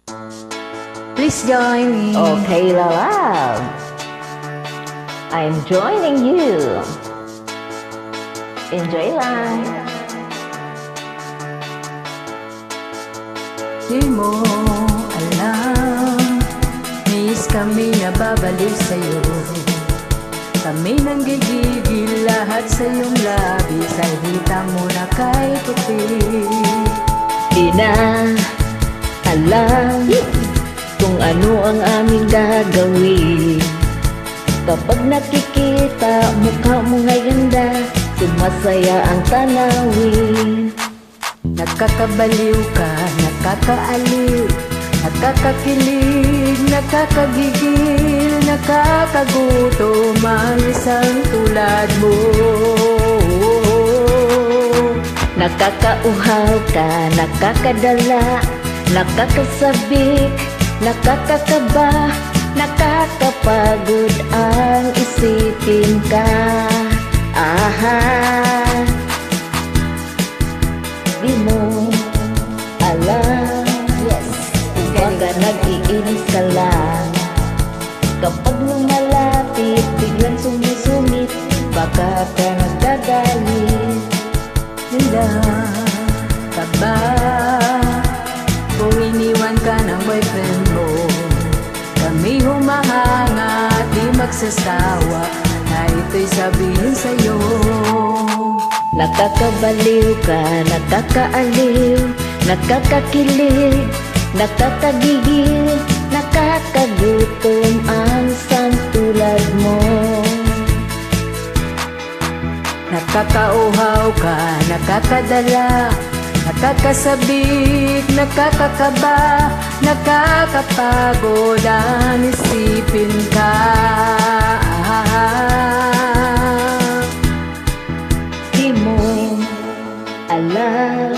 Please join me. Okay, love. I'm joining you. Enjoy life. Di mo alam, miss kami na babalik sa'yo. Kami nang gigigil lahat sa iyong labis ay hita mo na kay puti. Di na alam kung ano ang aming gagawin. Kapag nakikita mukha mo ngay ganda, sumasaya ang tanawin. Nakakabaliw ka, nakakaaliw, nakakakilig, nakakagigil, nakakagutom ang isang tulad mo. Nakakauhaw ka, nakakadala, nakakasabik, nakakakaba, nakakapagod ang isipin ka. Aha, di mo alam, yes, baka nag-iinis ka lang. Kapag lumalapit, biglang sumisumit, baka ka nagdagalit. Handa ka ba kung iniwan ka ng boyfriend mo? Kami humahanga at di magsasawa na ito'y sabihin sa'yo. Nakakabaliw ka, nakakaaliw, nakakakilig, nakakagigil, nakakagutom ang isang tulad mo. Nakakauhaw ka, nakakadala, nakakasabik, nakakakaba, nakakapagod ang isipin ka. Di mo alam,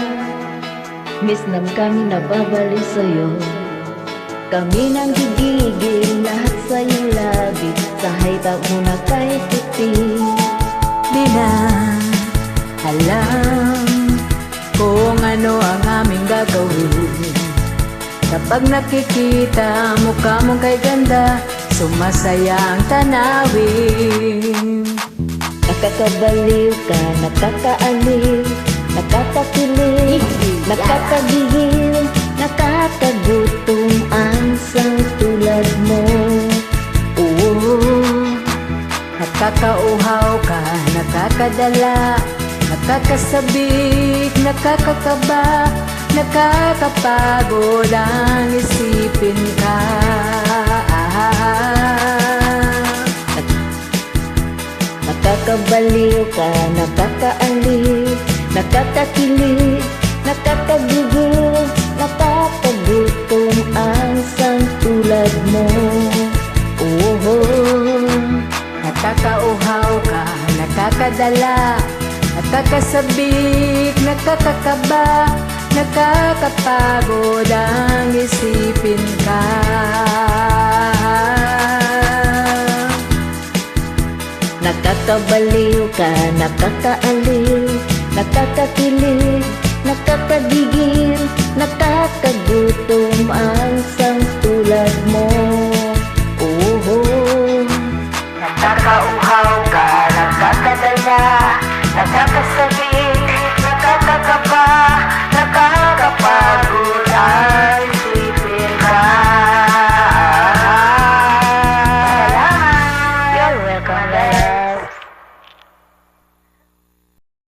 miss na kami nababalik sa'yo. Kami nang gigigil lahat sa'yo labi, sa haita mo na kay puti. Di na alam kung ano ang aming gagawin. Kapag nakikita mukha mong kay ganda, sumasaya ang tanawin. Nakakabaliw ka, nakakaaliw, nakakakilig, nakakagigil, nakakagutom ang isang tulad mo. Nakakauhaw ka, nakakadala, nakakasabik, nakakakaba, nakakapagod ang isipin ka. Nakakabaliw ka, nakakaaliw, nakakakilig, nakakagigil, nakakagutom ang isang tulad mo. Nakakauhaw ka, nakakadala, nakakasabik, nakakakaba, nakakapagod ang isipin ka. Nakakabaliw ka, nakakaaliw, nakakakilig, nakakagigil,